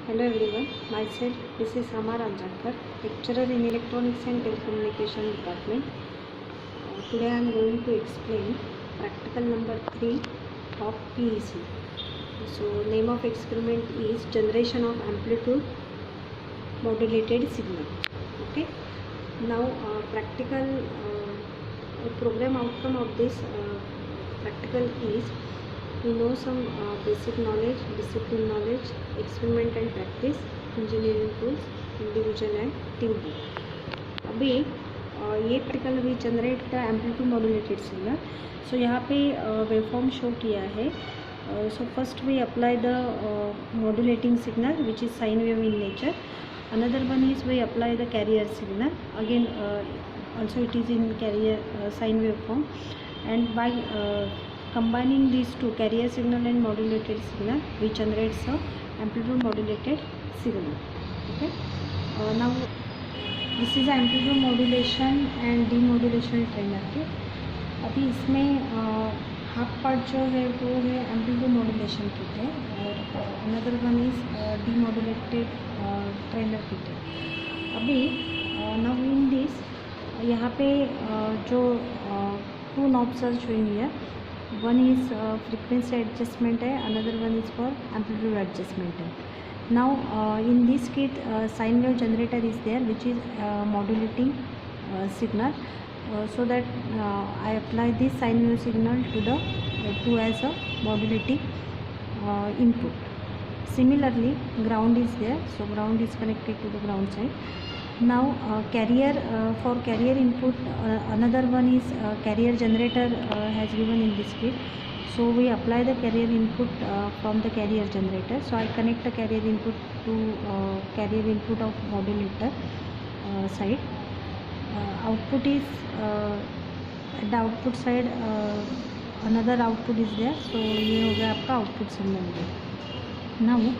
Hello everyone, myself Mrs. Amar Anjakar, lecturer in Electronics and Telecommunication Department. Today I am going to explain practical number 3 of PEC. So name of experiment is generation of amplitude modulated signal. Okay. Now practical program outcome of this practical is we know some basic knowledge, discipline knowledge, experiment and practice, engineering tools, individual and teamwork. अभी ये practical अभी generate का amplitude modulated signal. सो यहाँ पे waveform show किया है. So first we apply the modulating signal which is sine wave in nature. Another one is we apply the carrier signal. Again also it is in carrier sine wave form, and by combining these two, carrier signal and modulated signal, we generates a amplitude modulated signal. Okay. Now this is amplitude modulation and demodulation trainer के. अभी इसमें half part जो है वो है amplitude modulation kit है और another one is demodulated trainer kit है. अभी नाउ इन दिस यहाँ पे जो two knobs are showing here. One is frequency adjustment है, another one is for amplitude adjustment है. Now in this kit sine wave generator is there which is modulating signal, so that I apply this sine wave signal to as a modulating input. Similarly ground is there, so ground is connected to the ground side. Now carrier, for carrier input another one is carrier generator has given in this kit. So we apply the carrier input from the carrier generator. So I connect the carrier input to carrier input of modulator side. Output is at the output side another output is there. So ये हो गया आपका output signal. Now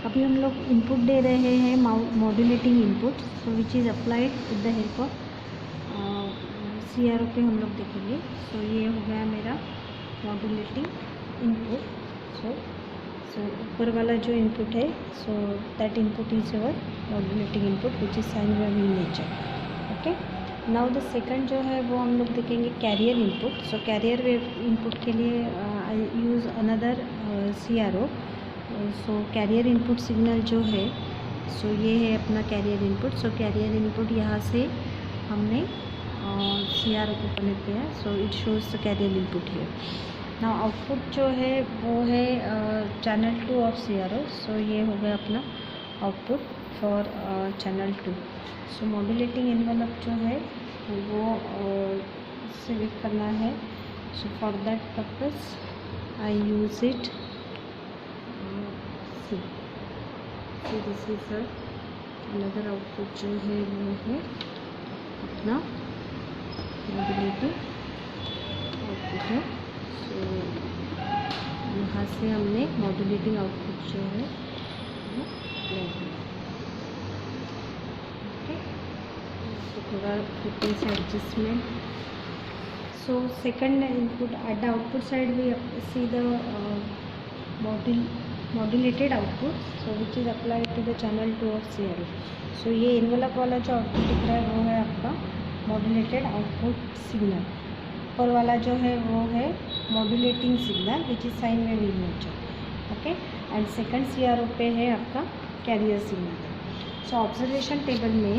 अभी हम लोग input दे रहे हैं modulating input, so which is applied with the help of CRO पे हम लोग देखेंगे. सो ये हो गया मेरा मॉड्यूलेटिंग इनपुट. सो ऊपर वाला जो इनपुट है, so that input is your modulating input which is sine wave in nature. Okay. Now the second जो है वो हम लोग देखेंगे carrier input. So carrier wave input के लिए I use another CRO. So carrier input signal जो है, सो ये है अपना carrier input. So carrier input यहाँ से हमने CRO को कनेक्ट किया. So it shows the carrier input here. Now output जो है वो है चैनल 2 ऑफ CRO. सो ये हो गया अपना output for channel 2. So modulating envelope जो है वो सिलेक्ट करना है. So for that purpose I use it. So this is another output जो है वो है अपना मॉड्यूलेटिंग आउटपुट है. सो यहाँ से हमने मॉड्यूलेटिंग आउटपुट जो है वो ले लिया. ओके. तो थोड़ा frequency adjustment. So second input at the output side we see the modulated output, so which is applied to the channel 2 of CRO. so ये envelope वाला जो आउटपुट दिख रहा है वो है आपका modulated output signal. ऊपर वाला जो है वो है modulating signal which is sine wave in nature. okay. and second CRO पे है आपका carrier signal. so observation table में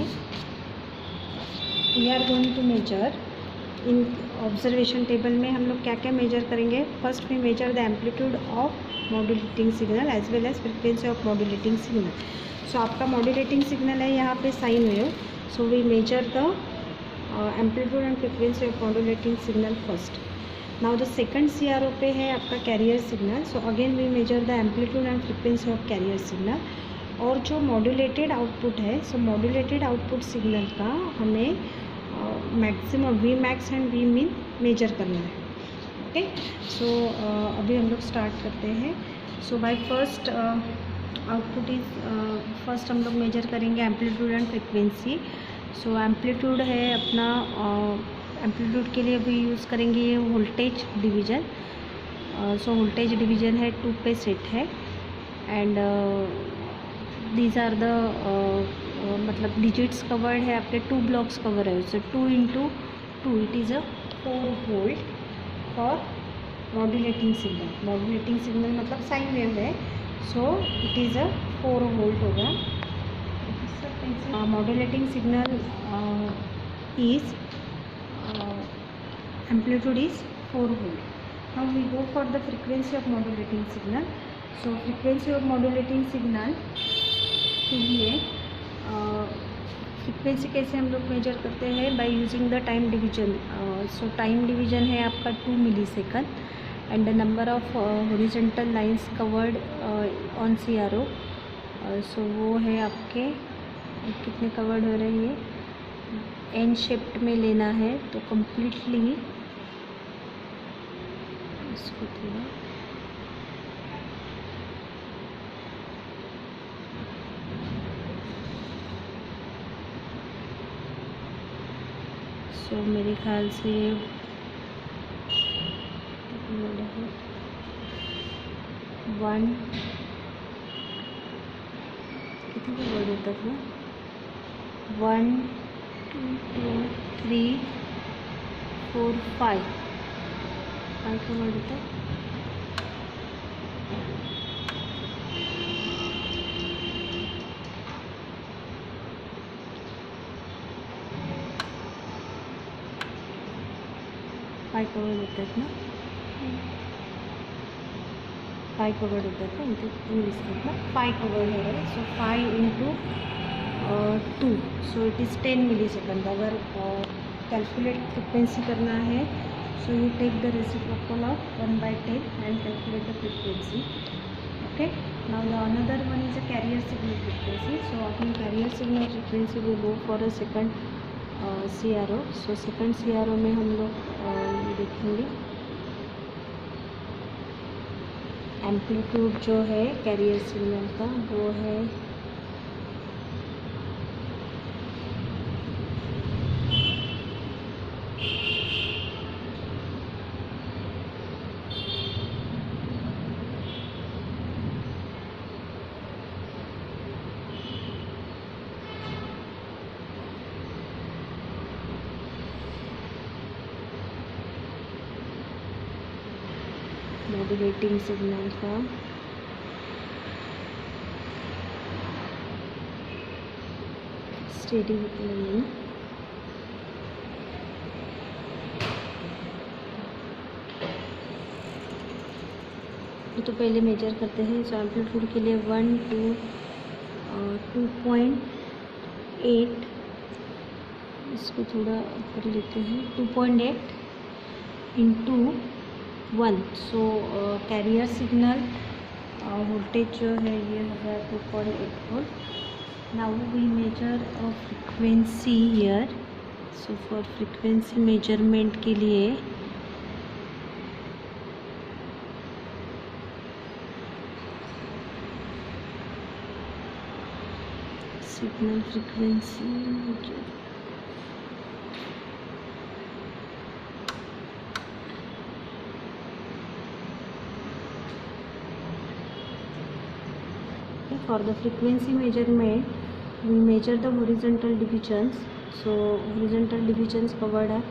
we are going to measure in observation table में हम लोग क्या क्या मेजर करेंगे. First we measure the amplitude of modulating signal as well as frequency of modulating signal. So आपका मॉड्यूलेटिंग सिग्नल है यहाँ पे sine wave. So we measure the amplitude and frequency of modulating signal first. Now the second CRO पे है आपका carrier signal. So again we measure the amplitude and frequency of carrier signal. और जो modulated output है, सो modulated output signal का हमें maximum V max and V min measure करना है. ओके. सो अभी हम लोग स्टार्ट करते हैं. So by first output is first हम लोग मेजर करेंगे amplitude and frequency. So amplitude है अपना एम्पलीट्यूड के लिए अभी यूज़ करेंगे ये voltage division. So voltage division है 2 पे सेट है. एंड दीज आर द मतलब डिजिट्स कवर्ड है आपके 2 ब्लॉक्स कवर है, so 2 into 2 it is a 4 volt for modulating signal. Modulating signal मतलब साइन वेव है, सो इट इज़ अ 4 volt होगा। Modulating signal is amplitude is 4 volt. Now we go for the frequency of modulating signal. So frequency of modulating signal के लिए frequency कैसे हम लोग major करते हैं, by using the time division. So time division है आपका 2 millisecond and the number of horizontal lines covered on CRO। सो वो है आपके कितने कवर्ड हो रहे हैं, एन शेप्ड में लेना है तो कम्प्लीटली इसको थोड़ा मेरे ख्याल से 1 कितने वर्ड होता था, 1 2 3 4 5 का वर्ड होता है। फाइव का वर्ड होता है ना, 5 का वर्ड होता था इंग्लिश में, 5 का वर्ड हो रहा है। So 5 into 2, so it is 10 millisecond. अगर कैलकुलेट फ्रिक्वेंसी करना है, so you take the reciprocal of 1/10 and calculate the frequency. Okay, now the another one is a carrier signal frequency. So अपन carrier signal frequency will go for a second CRO। So second CRO में हम लोग देखेंगे amplitude जो है carrier signal का वो है मॉड्यूलेटिंग सिग्नल का स्टेडी नहीं, तो पहले मेजर करते हैं। सो एम्पलीट्यूड के लिए 1 2 2.8, इसको थोड़ा कर लेते हैं, 2.8 into 1। So carrier signal voltage जो है ये होगा 2.8 volt। Now we measure frequency here. So for frequency measurement के लिए signal frequency for the frequency measurement we measure the horizontal divisions. So horizontal divisions covered are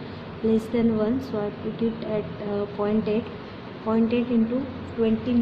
less than 1, so I put it at 0.8 into 20